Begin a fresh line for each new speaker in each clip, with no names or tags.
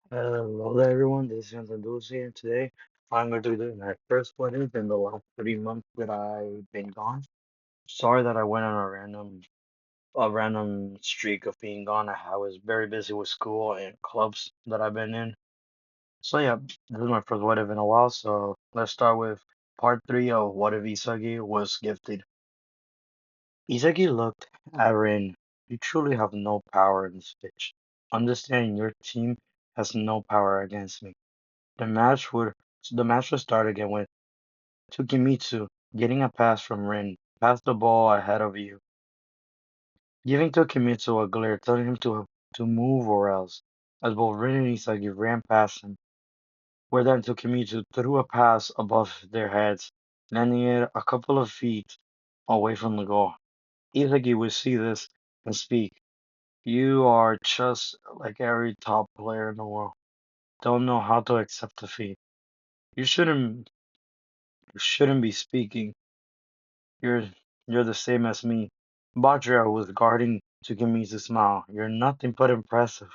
Hello there, everyone. This is Anthony, and today I'm going to be doing my first wedding in the last 3 months that I've been gone. Sorry that I went on a random streak of being gone. I was very busy with school and clubs that I've been in. So yeah, this is my first wedding in a while. So let's start with part three of what if Isagi was gifted. Isagi looked at Rin. You truly have no power in this pitch. Understand your team has no power against me. The match would the match would start again with Tokimitsu getting a pass from Rin, pass the ball ahead of you, giving Tokimitsu a glare, telling him to move or else, as both Rin and Isagi ran past him, where then Tokimitsu threw a pass above their heads, landing it a couple of feet away from the goal. Isagi would see this and speak. You are just like every top player in the world. Don't know how to accept defeat. You shouldn't be speaking. You're you're the same as me. Bajra was guarding to give me a smile. You're nothing but impressive.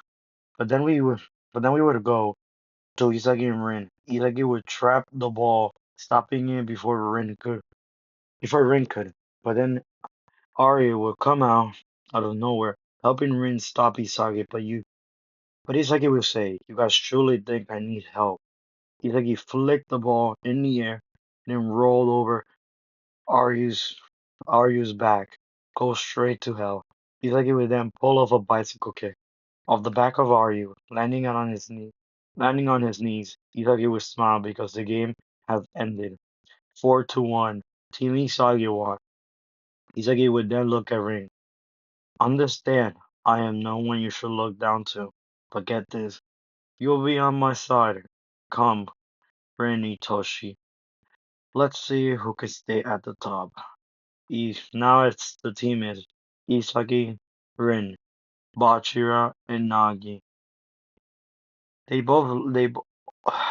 But then we would but then we would go to Isagi and Rin. Isagi would trap the ball, stopping it before Rin could. But then Arya would come out of nowhere, helping Rin stop Isagi. But Isagi would say, "You guys truly think I need help?" Isagi flicked the ball in the air, then rolled over Aryu's Aryu's back, go straight to hell. Isagi would then pull off a bicycle kick off the back of Aryu, landing on his knees. Isagi would smile because the game has ended. 4-1. Team Isagi won. Isagi would then look at Ring. Understand, I am no one you should look down to. But get this, you'll be on my side. Come, Rin Itoshi. Let's see who can stay at the top. Now it's the team is Isagi, Rin, Bachira, and Nagi. They both they bo-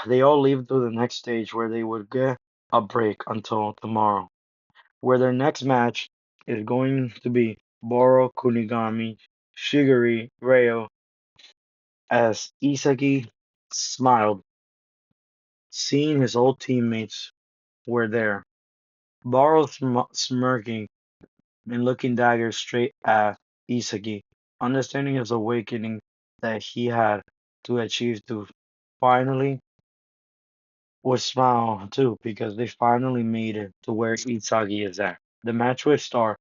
they all leave to the next stage where they would get a break until tomorrow, where their next match is going to be Boro Kunigami Shiguri Reo. As Isagi smiled, seeing his old teammates were there. Boro smirking and looking daggers straight at Isagi, understanding his awakening that he had to achieve to finally would smile too because they finally made it to where Isagi is at. The match would start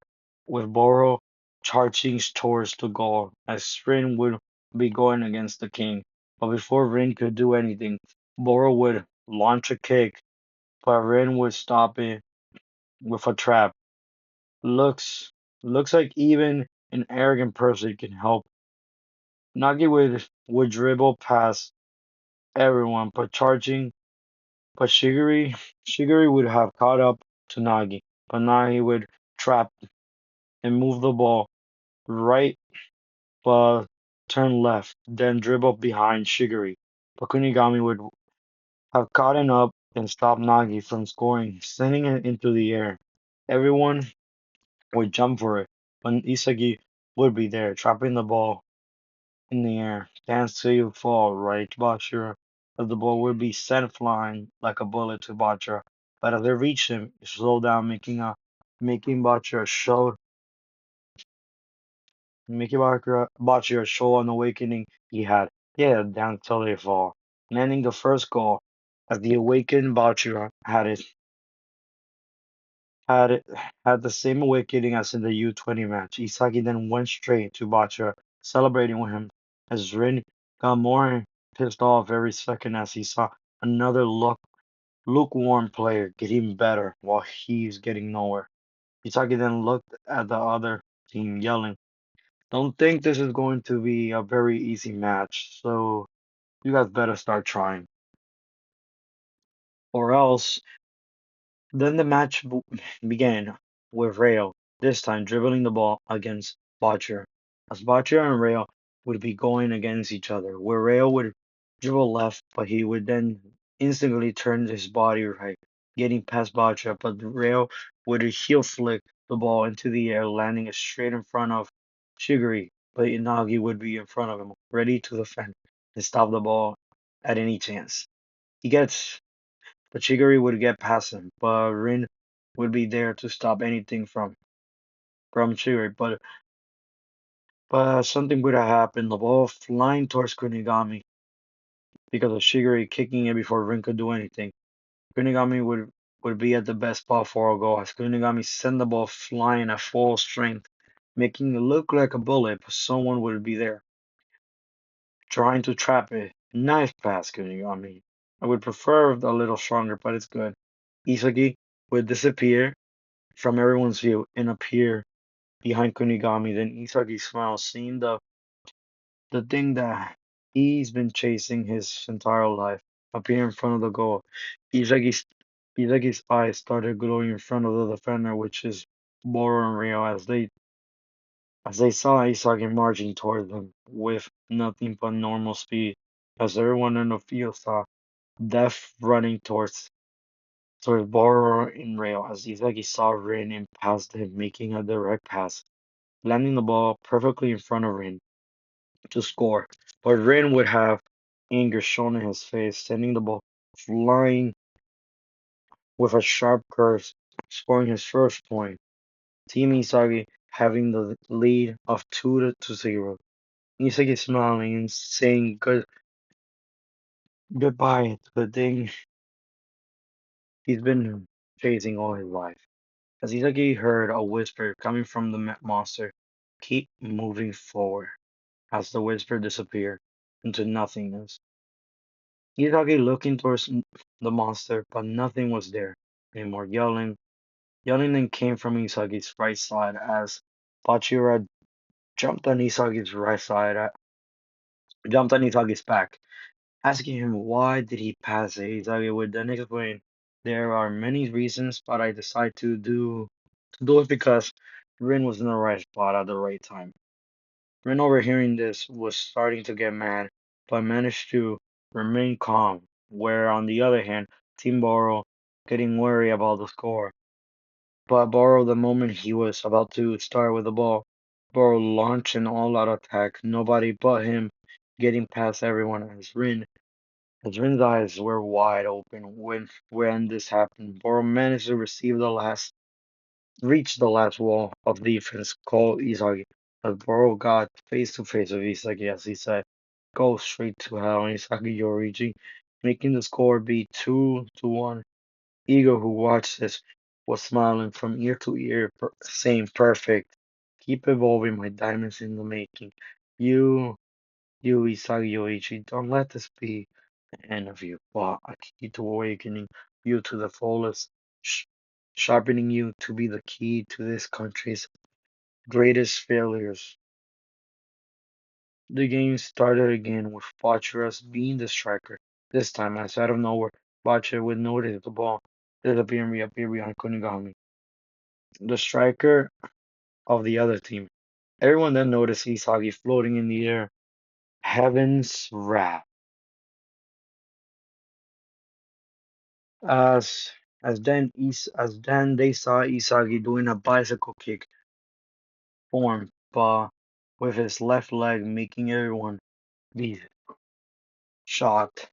with Boro charging towards the goal as Rin would be going against the king. But before Rin could do anything, Boro would launch a kick, but Rin would stop it with a trap. Looks looks like even an arrogant person can help. Nagi would dribble past everyone, but Shiguri would have caught up to Nagi. But Nagi would trap and move the ball right, but turn left, then dribble behind Shiguri. But Kunigami would have caught up and stopped Nagi from scoring, sending it into the air. Everyone would jump for it, but Isagi would be there, trapping the ball in the air. Dance till you fall, right, Bachira? As the ball would be sent flying like a bullet to Bachira. But as it reached him, it slowed down, making Bachira show an awakening he had. Yeah, down till they fall. Landing the first goal as the awakened Bachira had it had the same awakening as in the U20 match. Isagi then went straight to Bachira, celebrating with him as Rin got more pissed off every second as he saw another lukewarm player getting better while he's getting nowhere. Isagi then looked at the other team, yelling, "Don't think this is going to be a very easy match, so you guys better start trying. Or else Then the match began with Rayo, this time dribbling the ball against Botcher. As Botcher and Rayo would be going against each other, where Rayo would dribble left, but he would then instantly turn his body right, getting past Botcher, but Rayo would heel flick the ball into the air, landing it straight in front of Shiguri, but Inagi would be in front of him, ready to defend and stop the ball. at any chance. He gets, but Shigiri would get past him, but Rin would be there to stop anything from Shigiri. But something would have happened. The ball flying towards Kunigami because of Shigiri kicking it before Rin could do anything. Kunigami would be at the best spot for a goal as Kunigami sent the ball flying at full strength, making it look like a bullet, but someone would be there trying to trap it. Nice pass, Kunigami. I would prefer a little stronger, but it's good. Isagi would disappear from everyone's view and appear behind Kunigami. Then Isagi smiles, seeing the thing that he's been chasing his entire life appear in front of the goal. Isagi's Isagi's eyes started glowing in front of the defender, which is Boro and Rio, as they saw Isagi marching toward them with nothing but normal speed. As everyone in the field saw Death running towards Boro and Rio, as Isagi saw Rin and passed him, making a direct pass, landing the ball perfectly in front of Rin to score. But Rin would have anger shown in his face, sending the ball flying with a sharp curve, scoring his first point. Team Isagi having the lead of 2-0. Isagi smiling and saying goodbye to the thing he's been chasing all his life. As Isagi heard a whisper coming from the monster, keep moving forward. As the whisper disappeared into nothingness, Isagi looking towards the monster, but nothing was there anymore. Yelling then came from Isagi's right side as Bachira jumped on Isagi's right side, jumped on Isagi's back, asking him why did he pass it. Isagi would then explain, there are many reasons, but I decided to do it because Rin was in the right spot at the right time. Rin, overhearing this, was starting to get mad, but managed to remain calm, where on the other hand, Team Boro getting worried about the score. But Boro, the moment he was about to start with the ball, Boro launched an all-out attack, nobody but him getting past everyone as Rin's eyes were wide open when this happened. Boro managed to reach the last wall of defense called Isagi. As Boro got face to face with Isagi, as he said, go straight to hell, and Isagi Yoriji, making the score be 2-1. Ego, who watched this, was smiling from ear to ear, saying, perfect. Keep evolving, my diamonds in the making. You, you Isagi Yoichi, don't let this be the end of you, but a key to awakening you to the fullest, sh- sharpening you to be the key to this country's greatest failures. The game started again with Baccharas being the striker. This time, as out of nowhere, Bacchara would notice the ball disappear and reappear behind Kunigami, the striker of the other team. Everyone then noticed Isagi floating in the air. Heaven's wrath. As as then they saw Isagi doing a bicycle kick form, but with his left leg, making everyone be shocked.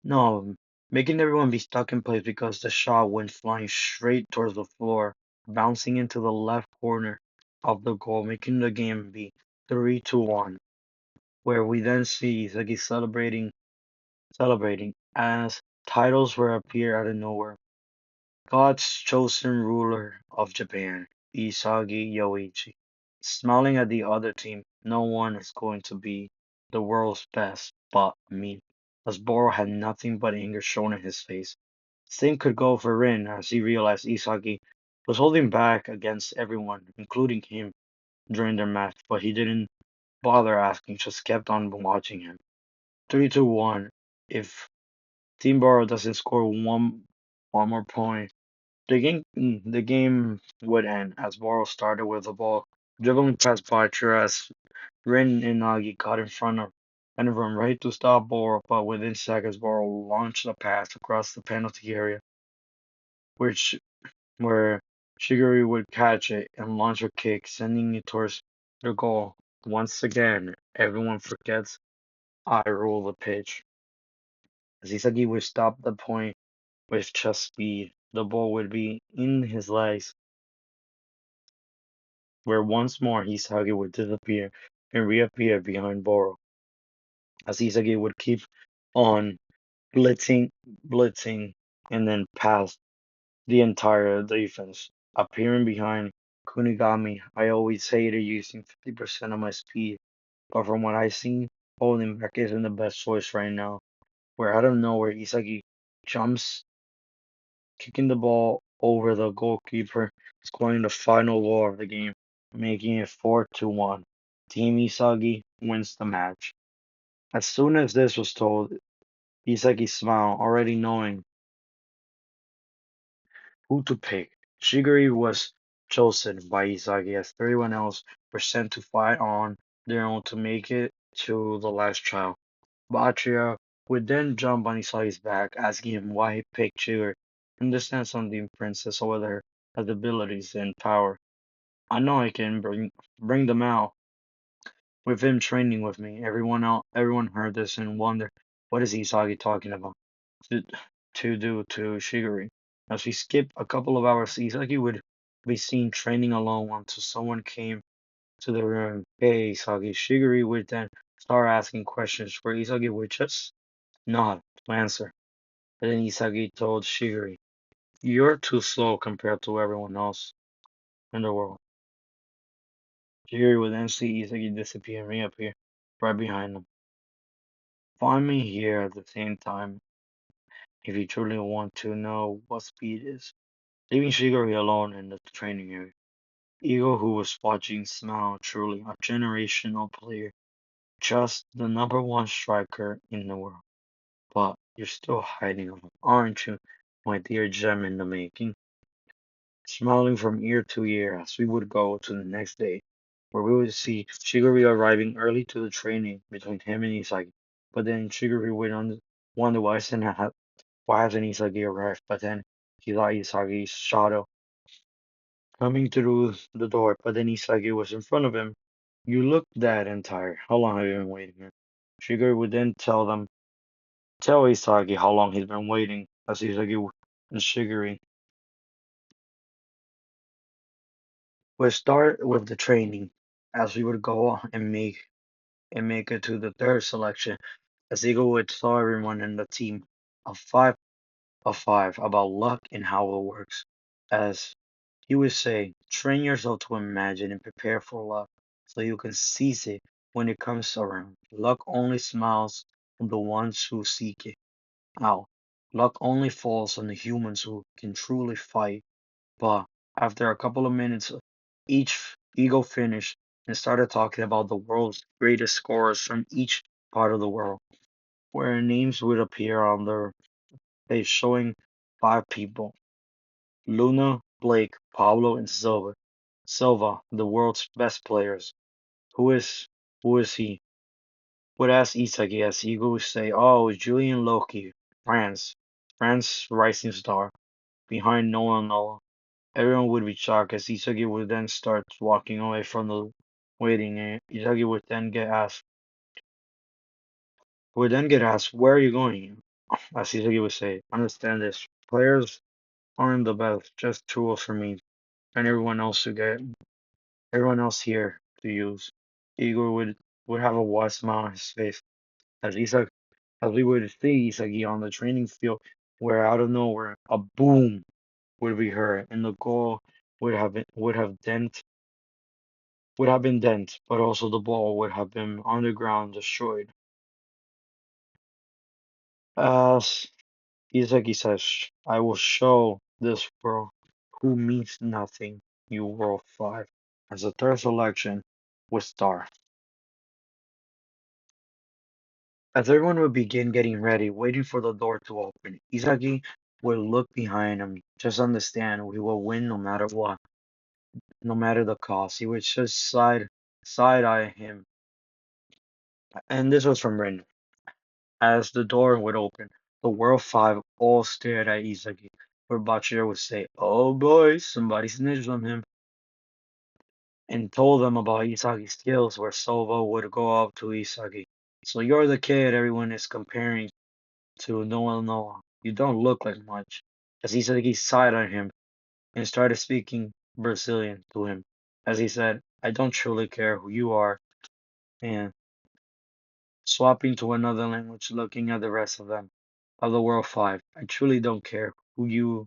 No, making everyone be stuck in place because the shot went flying straight towards the floor, bouncing into the left corner of the goal, making the game be 3-1. Where we then see Isagi celebrating as titles were appear out of nowhere. God's chosen ruler of Japan, Isagi Yoichi, smiling at the other team. No one is going to be the world's best but me. As Boro had nothing but anger shown in his face. Same could go for Rin as he realized Isagi was holding back against everyone, including him, during their match, but he didn't bother asking, just kept on watching him. 3-1. If Team Boro doesn't score one more point, the game would end as Boro started with the ball, dribbling past Butcher as Rin and Nagi got in front of and run right to stop Boro, but within seconds Boro launched a pass across the penalty area, which where Shiguri would catch it and launch a kick, sending it towards the goal. Once again, everyone forgets I rule the pitch. As Isagi would stop the point with chest speed, the ball would be in his legs, where once more Isagi would disappear and reappear behind Boro. As Isagi would keep on blitzing, and then pass the entire defense. Appearing behind Kunigami, I always hated using 50% of my speed, but from what I've seen, holding back isn't the best choice right now. Where out of nowhere, Isagi jumps, kicking the ball over the goalkeeper, scoring the final goal of the game, making it 4-1. Team Isagi wins the match. As soon as this was told, Isagi smiled, already knowing who to pick. Shigure was chosen by Isagi as everyone else were sent to fight on their own to make it to the last trial. Baccia would then jump on Isagi's back, asking him why he picked Shigure. Understand something, Princess, over there has abilities and power. I know I can bring them out with him training with me. Everyone heard this and wondered, what is Isagi talking about? To, to do to Shigure. As we skip a couple of hours, Isagi would be seen training alone until someone came to the room. Hey, Isagi. Shigure would then start asking questions where Isagi would just nod to answer. But then Isagi told Shigure, you're too slow compared to everyone else in the world. Shigure would then see Isagi disappear and reappear right behind him. Find me here at the same time if you truly want to know what speed is. Leaving Shigure alone in the training area. Ego, who was watching, smiled. Truly a generational player, just the number one striker in the world. But you're still hiding him, aren't you, my dear gem in the making? Smiling from ear to ear as we would go to the next day, where we would see Shigure arriving early to the training between him and Isagi. But then Shigure would wonder why hasn't Isagi arrived? But then he saw Isagi's shadow coming through the door, but then Isagi was in front of him. You look dead and tired. How long have you been waiting here? Shigure would then tell Isagi how long he's been waiting, as and Shigure would start with the training, as we would go and make it to the third selection, as Eagle would tell everyone in the team of five about luck and how it works. As he would say, train yourself to imagine and prepare for luck so you can seize it when it comes around. Luck only smiles on the ones who seek it out. Luck only falls on the humans who can truly fight. But after a couple of minutes, each ego finished and started talking about the world's greatest scorers from each part of the world, where names would appear on their page showing five people. Luna, Blake, Pablo, and Silva. Silva, the world's best players. Who is who is he? Would ask Isagi as Ego would say, oh, Julian Loki, France. France rising star. Behind Noah Noah. Everyone would be shocked as Isagi would then start walking away from the waiting and Isagi would then get asked, where are you going? As Isagi would say, understand this. Players aren't the best, just tools for me and everyone else here to use. Igor would have a wide smile on his face as Isak as we would see Isagi on the training field, where out of nowhere a boom would be heard, and the goal would have been dent, but also the ball would have been on the ground destroyed. As Isagi says, I will show this world who means nothing, you World 5, as the third selection would start. As everyone would begin getting ready, waiting for the door to open, Isagi would look behind him, just understand we will win no matter what, no matter the cost. He would just side eye him. And this was from Rin. As the door would open, the World Five all stared at Isagi, where Bachir would say, oh boy, somebody snitched on him, and told them about Isagi's skills, where Sova would go up to Isagi. So you're the kid everyone is comparing to Noah Noah. You don't look like much. As he said, he sighed on him and started speaking Brazilian to him. As he said, I don't truly care who you are, and swapping to another language, looking at the rest of them, of the world five. I truly don't care who you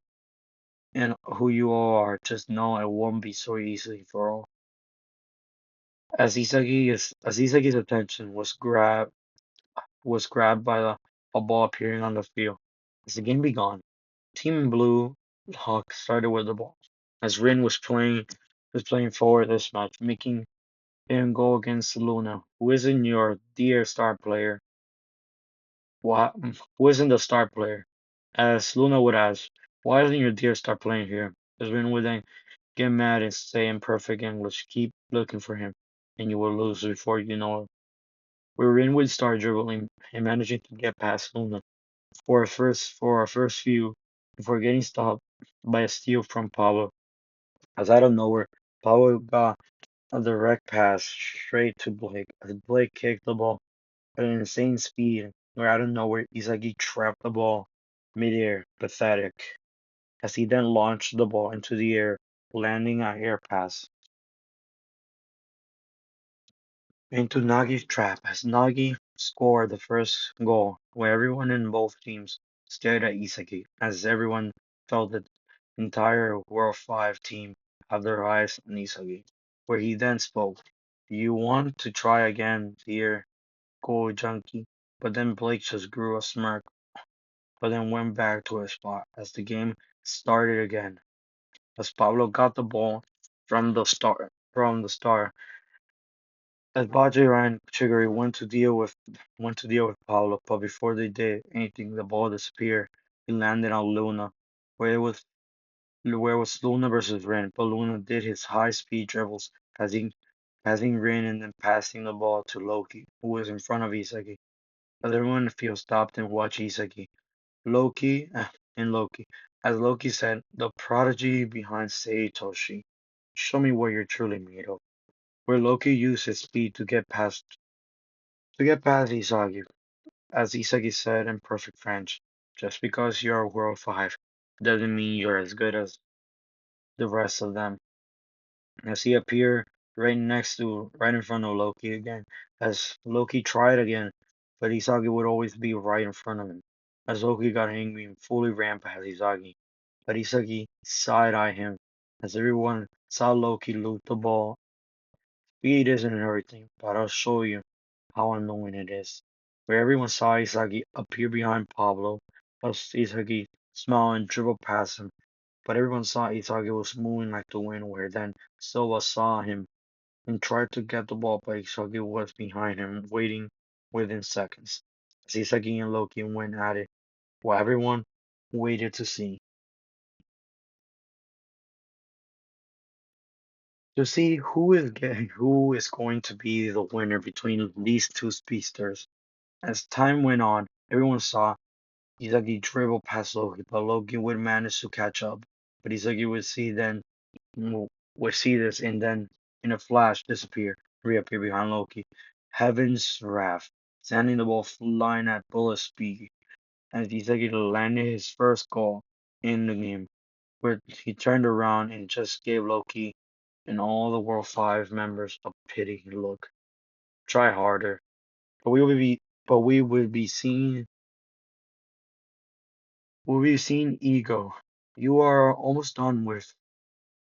all are. Just know it won't be so easy for all. As Isagi's attention was grabbed by a ball appearing on the field. As the game began, Team Blue Hawk started with the ball. As Rin was playing forward this match, making him go against Luna, who isn't your dear star player. Who isn't the star player? As Luna would ask, why isn't your dear star playing here? As Rin would then get mad and say in perfect English, keep looking for him, and you will lose before you know it. Where Rin would start dribbling and managing to get past Luna for our first few before getting stopped by a steal from Pablo. As out of nowhere, Pablo got a direct pass straight to Blake. As Blake kicked the ball at an insane speed, where out of nowhere, Isagi trapped the ball midair, pathetic, as he then launched the ball into the air, landing a air pass into Nagi's trap as Nagi scored the first goal, where everyone in both teams stared at Isagi, as everyone felt that the entire World 5 team had their eyes on Isagi, where he then spoke. You want to try again, dear goal junkie? But then Blake just grew a smirk, but then went back to his spot as the game started again. As Pablo got the ball from the start, as Bajira and Chiguri went to deal with Paolo, but before they did anything, the ball disappeared. It landed on Luna, where it was Luna versus Rin, but Luna did his high speed dribbles, passing Rin and then passing the ball to Loki, who was in front of Isagi. As everyone in the field stopped and watched Isagi. Loki and Loki. As Loki said, the prodigy behind Seitoshi. Show me what you're truly made of. Where Loki used his speed to get past Isagi, as Isagi said in perfect French, just because you're World 5 doesn't mean you're as good as the rest of them. As he appeared right in front of Loki again, as Loki tried again, but Isagi would always be right in front of him. As Loki got angry and fully ran past Isagi, but Isagi side-eyed him, as everyone saw Loki loot the ball. Speed isn't everything, but I'll show you how annoying it is. Where everyone saw Isagi appear behind Pablo, as Isagi smiled and dribbled past him, but everyone saw Isagi was moving like the wind, where then Silva saw him and tried to get the ball, but Isagi was behind him, waiting within seconds. As Isagi and Loki went at it, while everyone waited to see who is going to be the winner between these two speedsters. As time went on, everyone saw Isagi dribble past Loki, but Loki would manage to catch up. But Isagi would see this and then, in a flash, reappear behind Loki. Heaven's wrath, sending the ball flying at bullet speed. As Isagi landed his first goal in the game, where he turned around and just gave Loki and all the World 5 members a pity look. Try harder. But we would be seeing ego. You are almost done with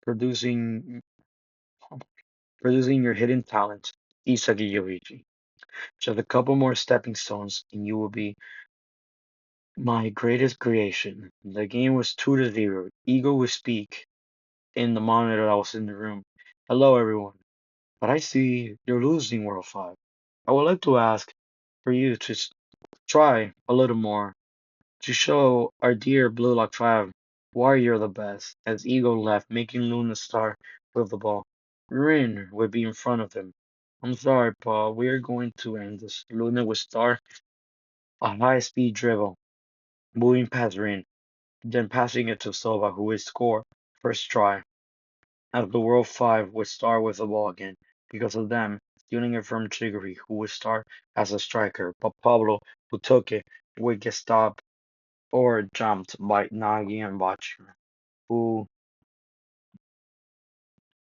producing producing your hidden talent, Isagi Yoichi. Just a couple more stepping stones and you will be my greatest creation. The game was 2-0. Ego would speak in the monitor that was in the room. Hello everyone. But I see you're losing World 5. I would like to ask for you to try a little more to show our dear Blue Lock 5 why you're the best, as Ego left, making Luna start with the ball. Rin would be in front of him. I'm sorry, Paul, we are going to end this. Luna would start a high-speed dribble, moving past Rin, then passing it to Silva, who would score first try, as the World 5 would start with the ball again. Because of them, stealing it from Chiguri, who would start as a striker, but Pablo, who took it, would get stopped or jumped by Nagi and Bachi, who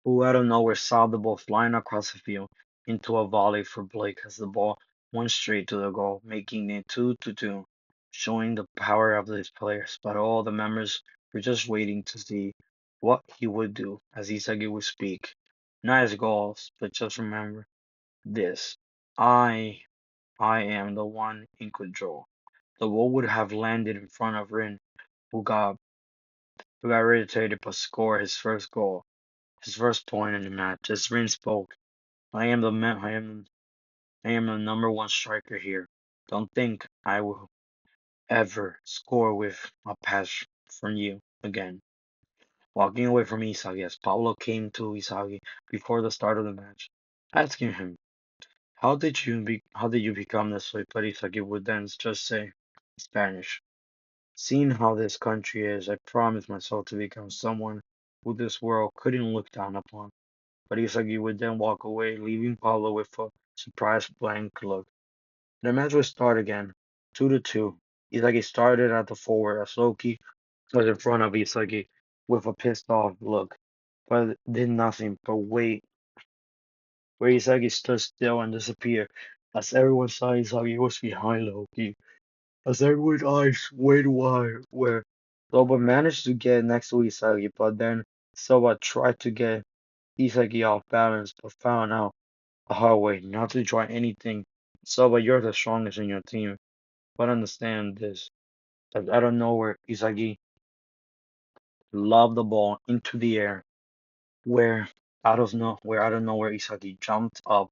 who out of nowhere saw the ball flying across the field into a volley for Blake as the ball went straight to the goal, making it 2-2, showing the power of these players. But all the members were just waiting to see what he would do as Isagi would speak. Nice goals, but just remember this. I I am the one in control. The ball would have landed in front of Rin, who got irritated but scored his first goal. His first point in the match, as Rin spoke, I am the man, I am the number one striker here. Don't think I will ever score with a pass from you again. Walking away from Isagi as Paulo came to Isagi before the start of the match, asking him, how did you become this way? But Isagi would then just say, in Spanish, seeing how this country is, I promised myself to become someone who this world couldn't look down upon. But Isagi would then walk away, leaving Paulo with a surprised blank look. The match would start again, 2-2. Isagi started at the forward as Loki was in front of Isagi with a pissed off look, but did nothing but wait, where Isagi stood still and disappeared as everyone saw Isagi was behind Loki. As everyone's eyes went wide, where Loba managed to get next to Isagi, but then Soba tried to get Isagi off balance, but found out a hard way not to try anything. Soba, you're the strongest in your team, but understand this. That out of nowhere, Isagi lobbed the ball into the air, where out of nowhere, Isagi jumped up,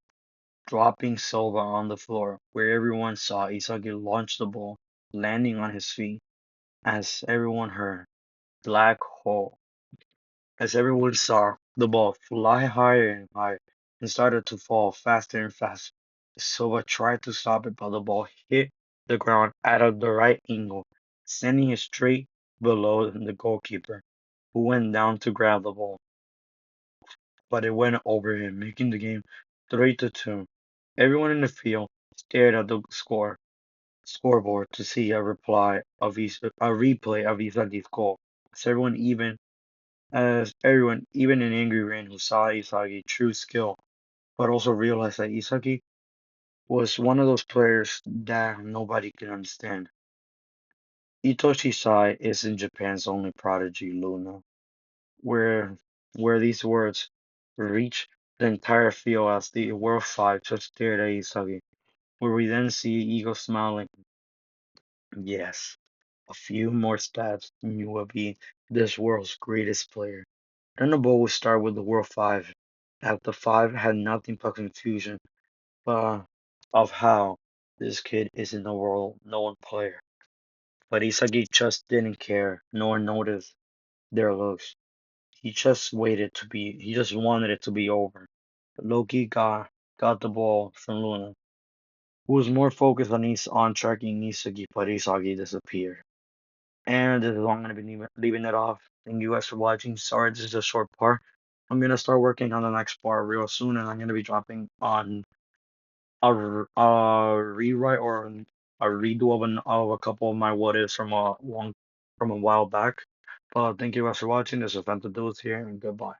dropping Soba on the floor, where everyone saw Isagi launch the ball, landing on his feet, as everyone heard, black hole. As everyone saw the ball fly higher and higher and started to fall faster and faster. Silva tried to stop it, but the ball hit the ground at the right angle, sending it straight below the goalkeeper, who went down to grab the ball. But it went over him, making the game 3-2. Everyone in the field stared at the scoreboard to see a replay of Isagi's goal. As everyone, even an angry Rin who saw Isagi's true skill, but also realized that Isagi was one of those players that nobody can understand. Itoshi Sai is in Japan's only prodigy, Luna, where these words reach the entire field as the World 5 just stared at Isagi, where we then see Ego smiling. Yes, a few more steps and you will be this world's greatest player. Then the ball would start with the World 5. After 5 had nothing but confusion uh, of how this kid is in the world known player. But Isagi just didn't care nor notice their looks. He just wanted it to be over. Loki got the ball from Luna, who was more focused on tracking Isagi, but Isagi disappeared. And this is all I'm gonna be leaving it off. Thank you guys for watching. Sorry, this is a short part. I'm gonna start working on the next part real soon, and I'm gonna be dropping on a rewrite or a redo of a couple of my what ifs from a while back. But thank you guys for watching. This is Fanta Dudes here, and goodbye.